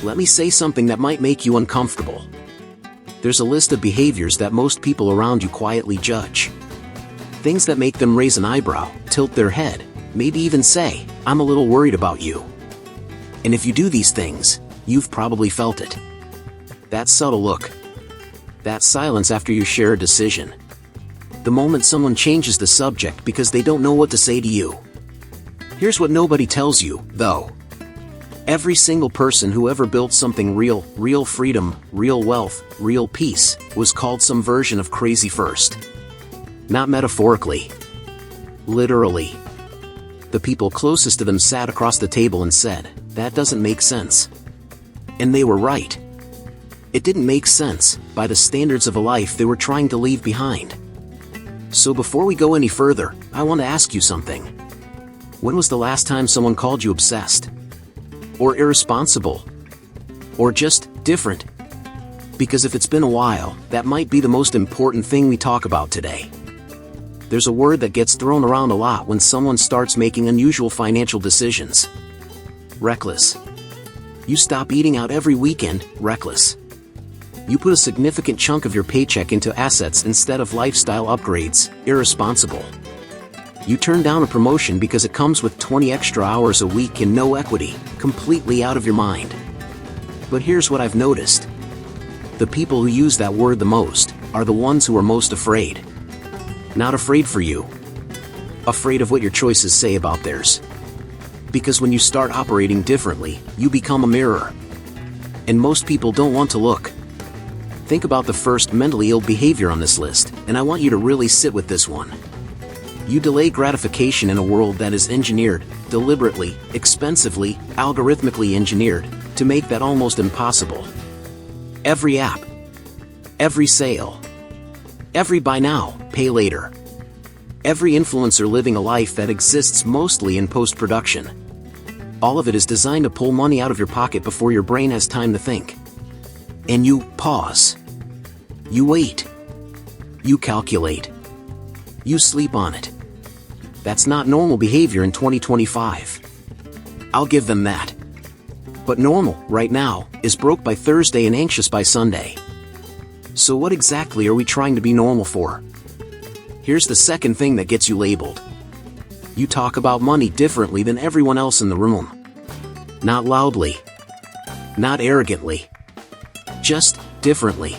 Let me say something that might make you uncomfortable. There's a list of behaviors that most people around you quietly judge. Things that make them raise an eyebrow, tilt their head, maybe even say, "I'm a little worried about you." And if you do these things, you've probably felt it. That subtle look. That silence after you share a decision. The moment someone changes the subject because they don't know what to say to you. Here's what nobody tells you, though. Every single person who ever built something real freedom, real wealth, real peace, was called some version of crazy first. Not metaphorically. Literally. The people closest to them sat across the table and said, "That doesn't make sense." And they were right. It didn't make sense, by the standards of a life they were trying to leave behind. So before we go any further, I want to ask you something. When was the last time someone called you obsessed? Or irresponsible? Or just different? Because if it's been a while, that might be the most important thing we talk about today. There's a word that gets thrown around a lot when someone starts making unusual financial decisions. Reckless. You stop eating out every weekend, reckless. You put a significant chunk of your paycheck into assets instead of lifestyle upgrades, irresponsible. You turn down a promotion because it comes with 20 extra hours a week and no equity, completely out of your mind. But here's what I've noticed. The people who use that word the most are the ones who are most afraid. Not afraid for you. Afraid of what your choices say about theirs. Because when you start operating differently, you become a mirror. And most people don't want to look. Think about the first mentally ill behavior on this list, and I want you to really sit with this one. You delay gratification in a world that is engineered, deliberately, expensively, algorithmically engineered, to make that almost impossible. Every app. Every sale. Every buy now, pay later. Every influencer living a life that exists mostly in post-production. All of it is designed to pull money out of your pocket before your brain has time to think. And you pause. You wait. You calculate. You sleep on it. That's not normal behavior in 2025. I'll give them that. But normal, right now, is broke by Thursday and anxious by Sunday. So what exactly are we trying to be normal for? Here's the second thing that gets you labeled. You talk about money differently than everyone else in the room. Not loudly. Not arrogantly. Just differently.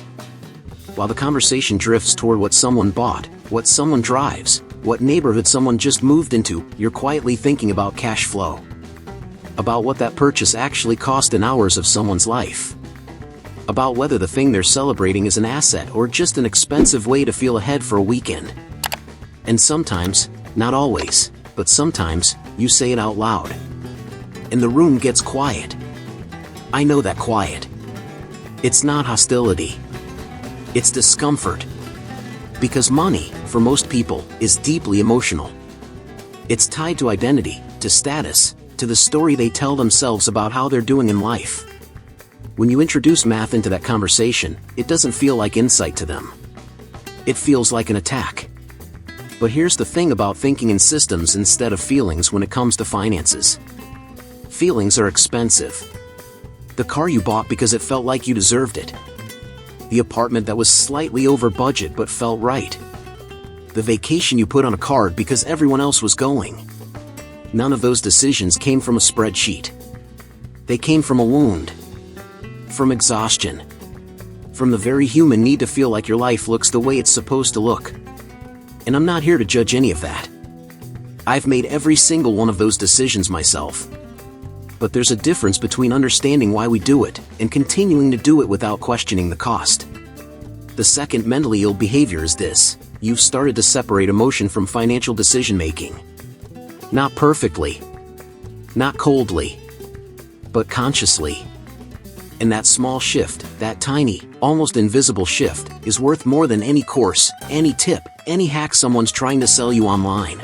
While the conversation drifts toward what someone bought, what someone drives, what neighborhood someone just moved into, you're quietly thinking about cash flow. About what that purchase actually cost in hours of someone's life. About whether the thing they're celebrating is an asset or just an expensive way to feel ahead for a weekend. And sometimes, not always, but sometimes, you say it out loud. And the room gets quiet. I know that quiet. It's not hostility. It's discomfort. Because money, for most people, is deeply emotional. It's tied to identity, to status, to the story they tell themselves about how they're doing in life. When you introduce math into that conversation, it doesn't feel like insight to them. It feels like an attack. But here's the thing about thinking in systems instead of feelings when it comes to finances. Feelings are expensive. The car you bought because it felt like you deserved it. The apartment that was slightly over budget but felt right. The vacation you put on a card because everyone else was going. None of those decisions came from a spreadsheet. They came from a wound. From exhaustion. From the very human need to feel like your life looks the way it's supposed to look. And I'm not here to judge any of that. I've made every single one of those decisions myself. But there's a difference between understanding why we do it and continuing to do it without questioning the cost. The second mentally ill behavior is this: you've started to separate emotion from financial decision-making. Not perfectly. Not coldly. But consciously. And that small shift, that tiny, almost invisible shift, is worth more than any course, any tip, any hack someone's trying to sell you online.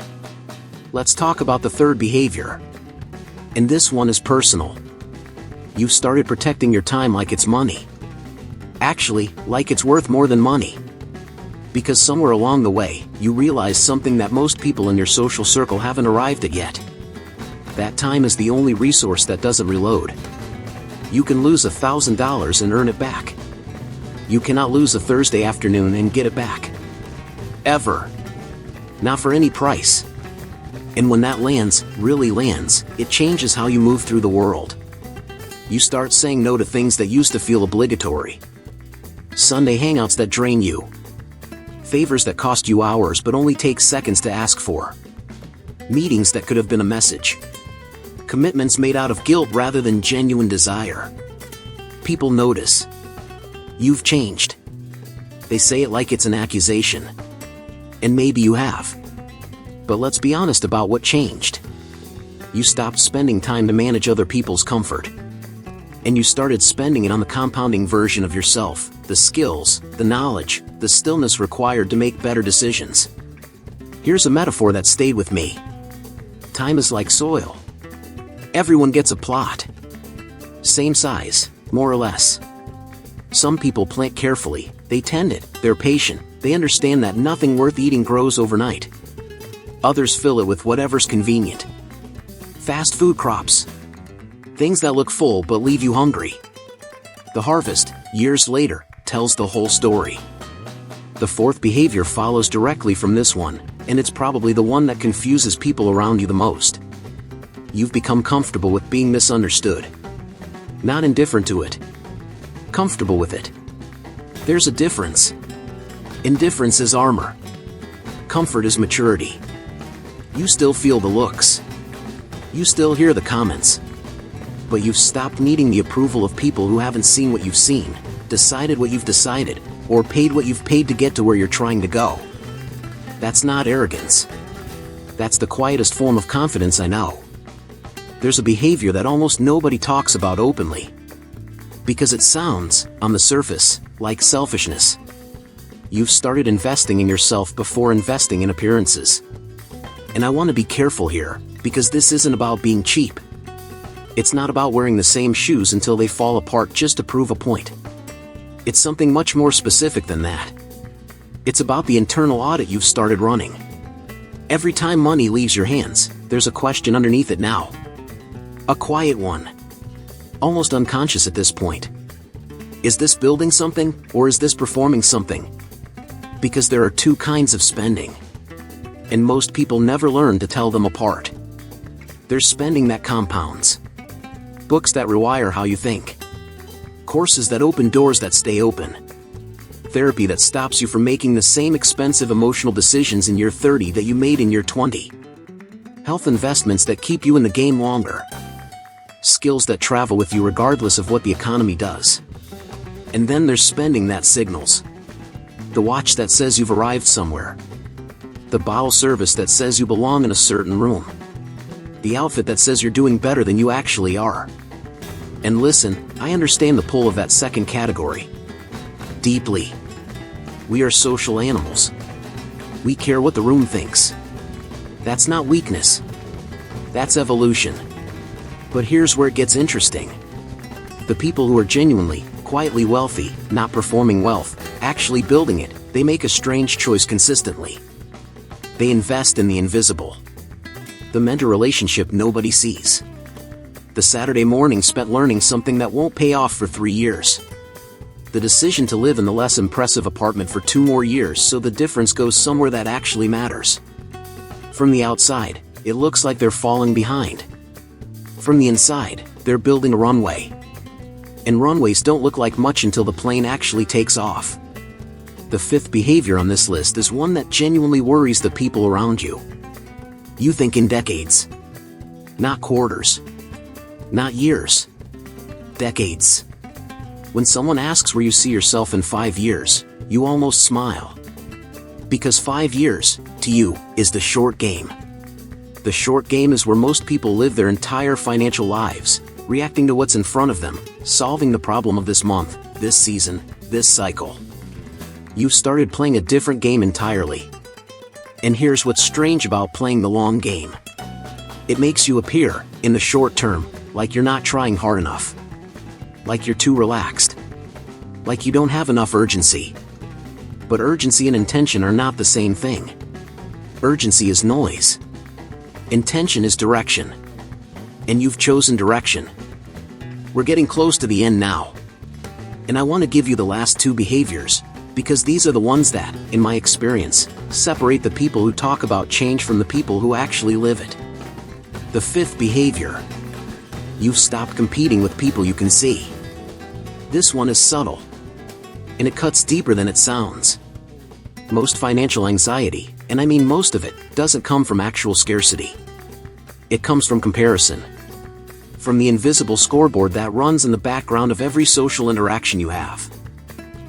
Let's talk about the third behavior. And this one is personal. You've started protecting your time like it's money. Actually, like it's worth more than money. Because somewhere along the way, you realize something that most people in your social circle haven't arrived at yet. That time is the only resource that doesn't reload. You can lose $1,000 and earn it back. You cannot lose a Thursday afternoon and get it back. Ever. Not for any price. And when that lands, really lands, it changes how you move through the world. You start saying no to things that used to feel obligatory. Sunday hangouts that drain you. Favors that cost you hours but only take seconds to ask for. Meetings that could have been a message. Commitments made out of guilt rather than genuine desire. People notice. You've changed. They say it like it's an accusation. And maybe you have. But let's be honest about what changed. You stopped spending time to manage other people's comfort. And you started spending it on the compounding version of yourself, the skills, the knowledge, the stillness required to make better decisions. Here's a metaphor that stayed with me. Time is like soil. Everyone gets a plot. Same size, more or less. Some people plant carefully, they tend it, they're patient, they understand that nothing worth eating grows overnight. Others fill it with whatever's convenient. Fast food crops. Things that look full but leave you hungry. The harvest, years later, tells the whole story. The fourth behavior follows directly from this one, and it's probably the one that confuses people around you the most. You've become comfortable with being misunderstood. Not indifferent to it. Comfortable with it. There's a difference. Indifference is armor. Comfort is maturity. You still feel the looks. You still hear the comments. But you've stopped needing the approval of people who haven't seen what you've seen, decided what you've decided, or paid what you've paid to get to where you're trying to go. That's not arrogance. That's the quietest form of confidence I know. There's a behavior that almost nobody talks about openly. Because it sounds, on the surface, like selfishness. You've started investing in yourself before investing in appearances. And I want to be careful here, because this isn't about being cheap. It's not about wearing the same shoes until they fall apart just to prove a point. It's something much more specific than that. It's about the internal audit you've started running. Every time money leaves your hands, there's a question underneath it now. A quiet one. Almost unconscious at this point. Is this building something, or is this performing something? Because there are two kinds of spending. And most people never learn to tell them apart. There's spending that compounds. Books that rewire how you think. Courses that open doors that stay open. Therapy that stops you from making the same expensive emotional decisions in year 30 that you made in year 20. Health investments that keep you in the game longer. Skills that travel with you regardless of what the economy does. And then there's spending that signals. The watch that says you've arrived somewhere. The bottle service that says you belong in a certain room. The outfit that says you're doing better than you actually are. And listen, I understand the pull of that second category. Deeply. We are social animals. We care what the room thinks. That's not weakness. That's evolution. But here's where it gets interesting. The people who are genuinely, quietly wealthy, not performing wealth, actually building it, they make a strange choice consistently. They invest in the invisible. The mentor relationship nobody sees. The Saturday morning spent learning something that won't pay off for 3 years. The decision to live in the less impressive apartment for 2 more years so the difference goes somewhere that actually matters. From the outside, it looks like they're falling behind. From the inside, they're building a runway. And runways don't look like much until the plane actually takes off. The fifth behavior on this list is one that genuinely worries the people around you. You think in decades. Not quarters. Not years. Decades. When someone asks where you see yourself in 5 years, you almost smile. Because 5 years, to you, is the short game. The short game is where most people live their entire financial lives, reacting to what's in front of them, solving the problem of this month, this season, this cycle. You've started playing a different game entirely. And here's what's strange about playing the long game. It makes you appear, in the short term, like you're not trying hard enough. Like you're too relaxed. Like you don't have enough urgency. But urgency and intention are not the same thing. Urgency is noise. Intention is direction. And you've chosen direction. We're getting close to the end now. And I want to give you the last two behaviors, because these are the ones that, in my experience, separate the people who talk about change from the people who actually live it. The fifth behavior. You've stopped competing with people you can see. This one is subtle, and it cuts deeper than it sounds. Most financial anxiety, and I mean most of it, doesn't come from actual scarcity. It comes from comparison. From the invisible scoreboard that runs in the background of every social interaction you have.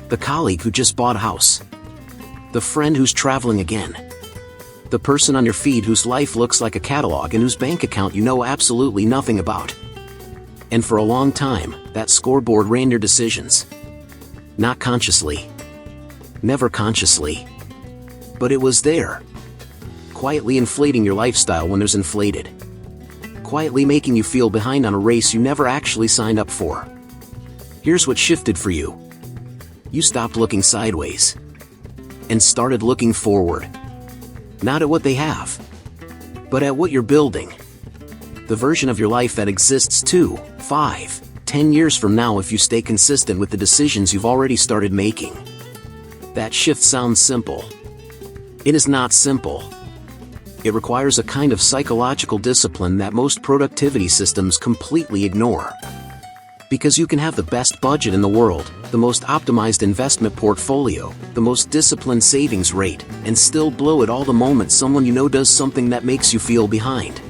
The colleague who just bought a house. The friend who's traveling again. The person on your feed whose life looks like a catalog and whose bank account you know absolutely nothing about. And for a long time, that scoreboard ran your decisions. Not consciously. Never consciously. But it was there. Quietly inflating your lifestyle when there's inflated. Quietly making you feel behind on a race you never actually signed up for. Here's what shifted for you. You stopped looking sideways. And started looking forward. Not at what they have, but at what you're building. The version of your life that exists 2, 5, 10 years from now if you stay consistent with the decisions you've already started making. That shift sounds simple. It is not simple. It requires a kind of psychological discipline that most productivity systems completely ignore. Because you can have the best budget in the world, the most optimized investment portfolio, the most disciplined savings rate, and still blow it all the moment someone you know does something that makes you feel behind.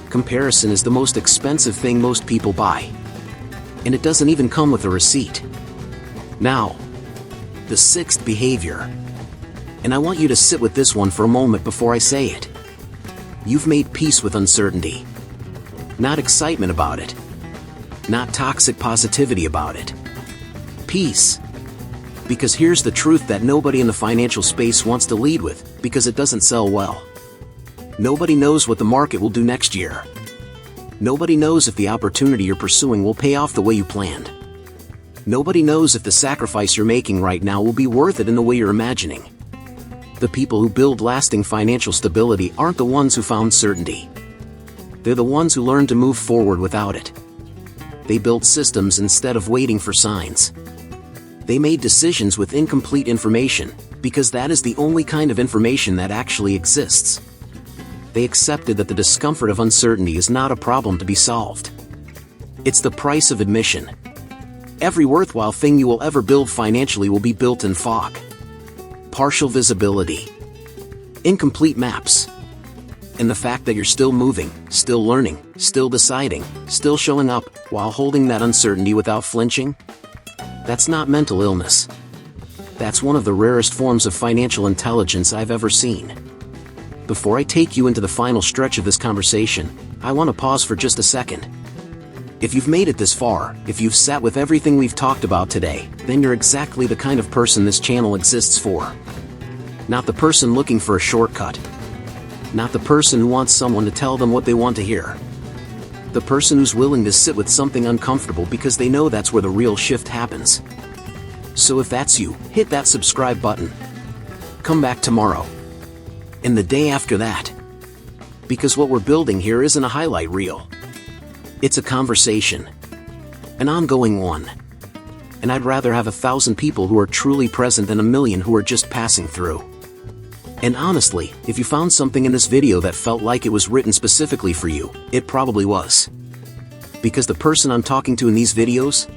Comparison is the most expensive thing most people buy. And it doesn't even come with a receipt. Now, the sixth behavior. And I want you to sit with this one for a moment before I say it. You've made peace with uncertainty. Not excitement about it. Not toxic positivity about it. Peace. Because here's the truth that nobody in the financial space wants to lead with, because it doesn't sell well. Nobody knows what the market will do next year. Nobody knows if the opportunity you're pursuing will pay off the way you planned. Nobody knows if the sacrifice you're making right now will be worth it in the way you're imagining. The people who build lasting financial stability aren't the ones who found certainty. They're the ones who learned to move forward without it. They built systems instead of waiting for signs. They made decisions with incomplete information, because that is the only kind of information that actually exists. They accepted that the discomfort of uncertainty is not a problem to be solved. It's the price of admission. Every worthwhile thing you will ever build financially will be built in fog. Partial visibility. Incomplete maps. And the fact that you're still moving, still learning, still deciding, still showing up, while holding that uncertainty without flinching? That's not mental illness. That's one of the rarest forms of financial intelligence I've ever seen. Before I take you into the final stretch of this conversation, I want to pause for just a second. If you've made it this far, if you've sat with everything we've talked about today, then you're exactly the kind of person this channel exists for. Not the person looking for a shortcut. Not the person who wants someone to tell them what they want to hear. The person who's willing to sit with something uncomfortable because they know that's where the real shift happens. So if that's you, hit that subscribe button. Come back tomorrow. And the day after that. Because what we're building here isn't a highlight reel. It's a conversation. An ongoing one. And I'd rather have 1,000 people who are truly present than 1,000,000 who are just passing through. And honestly, if you found something in this video that felt like it was written specifically for you, it probably was. Because the person I'm talking to in these videos,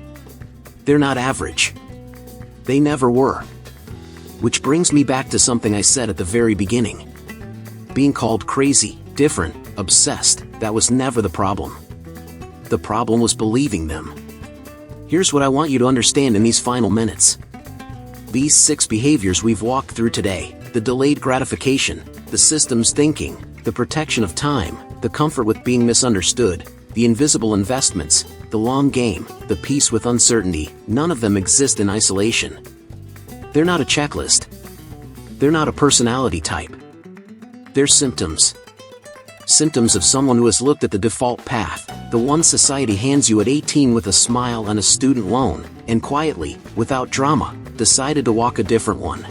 they're not average. They never were. Which brings me back to something I said at the very beginning. Being called crazy, different, obsessed, that was never the problem. The problem was believing them. Here's what I want you to understand in these final minutes. These 6 behaviors we've walked through today, the delayed gratification, the systems thinking, the protection of time, the comfort with being misunderstood, the invisible investments, the long game, the peace with uncertainty, none of them exist in isolation. They're not a checklist. They're not a personality type. They're symptoms. Symptoms of someone who has looked at the default path, the one society hands you at 18 with a smile and a student loan, and quietly, without drama, decided to walk a different one.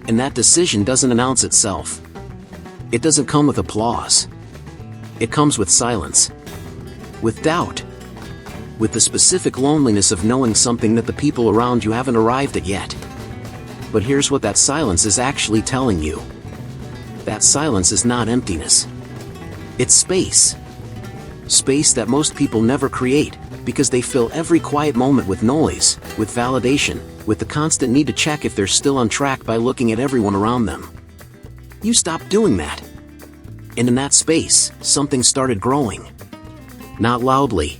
And that decision doesn't announce itself. It doesn't come with applause. It comes with silence. With doubt. with the specific loneliness of knowing something that the people around you haven't arrived at yet. But here's what that silence is actually telling you. That silence is not emptiness. It's space. Space that most people never create, because they fill every quiet moment with noise, with validation, with the constant need to check if they're still on track by looking at everyone around them. You stopped doing that. And in that space, something started growing. Not loudly.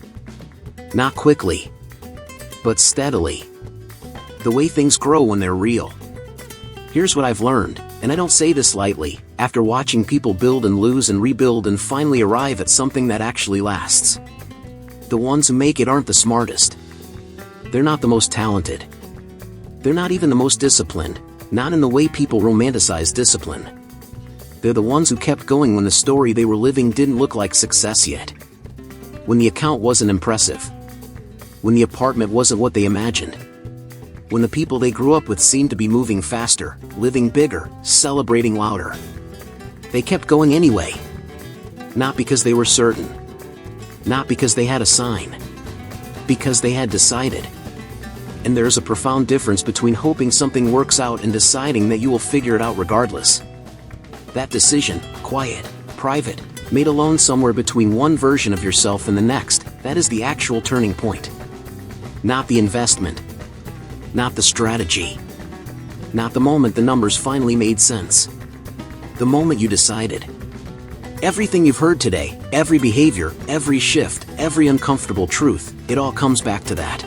Not quickly. But steadily. The way things grow when they're real. Here's what I've learned, and I don't say this lightly, after watching people build and lose and rebuild and finally arrive at something that actually lasts. The ones who make it aren't the smartest. They're not the most talented. They're not even the most disciplined, not in the way people romanticize discipline. They're the ones who kept going when the story they were living didn't look like success yet. When the account wasn't impressive. When the apartment wasn't what they imagined. When the people they grew up with seemed to be moving faster, living bigger, celebrating louder. They kept going anyway. Not because they were certain. Not because they had a sign. Because they had decided. And there's a profound difference between hoping something works out and deciding that you will figure it out regardless. That decision, quiet, private, made alone somewhere between one version of yourself and the next, that is the actual turning point. Not the investment. Not the strategy. Not the moment the numbers finally made sense. The moment you decided. Everything you've heard today, every behavior, every shift, every uncomfortable truth, it all comes back to that.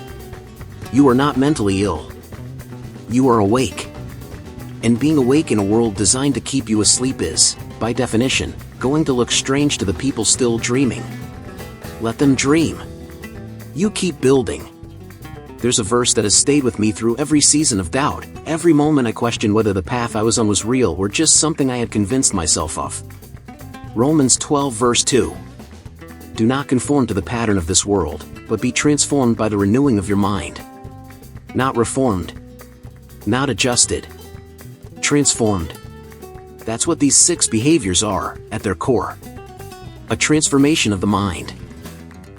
You are not mentally ill. You are awake. And being awake in a world designed to keep you asleep is, by definition, going to look strange to the people still dreaming. Let them dream. You keep building. There's a verse that has stayed with me through every season of doubt, every moment I questioned whether the path I was on was real or just something I had convinced myself of. Romans 12 verse 2. Do not conform to the pattern of this world, but be transformed by the renewing of your mind. Not reformed. Not adjusted. Transformed. That's what these 6 behaviors are, at their core. A transformation of the mind.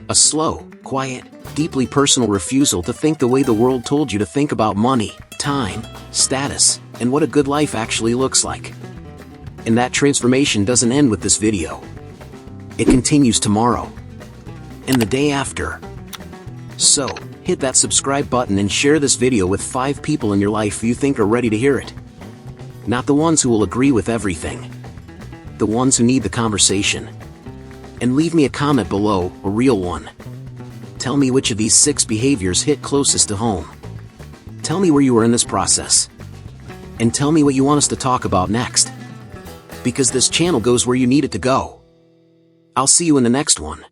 A slow, quiet, deeply personal refusal to think the way the world told you to think about money, time, status, and what a good life actually looks like. And that transformation doesn't end with this video. It continues tomorrow. And the day after. So, hit that subscribe button and share this video with 5 people in your life you think are ready to hear it. Not the ones who will agree with everything. The ones who need the conversation. And leave me a comment below, a real one. Tell me which of these 6 behaviors hit closest to home. Tell me where you are in this process. And tell me what you want us to talk about next. Because this channel goes where you need it to go. I'll see you in the next one.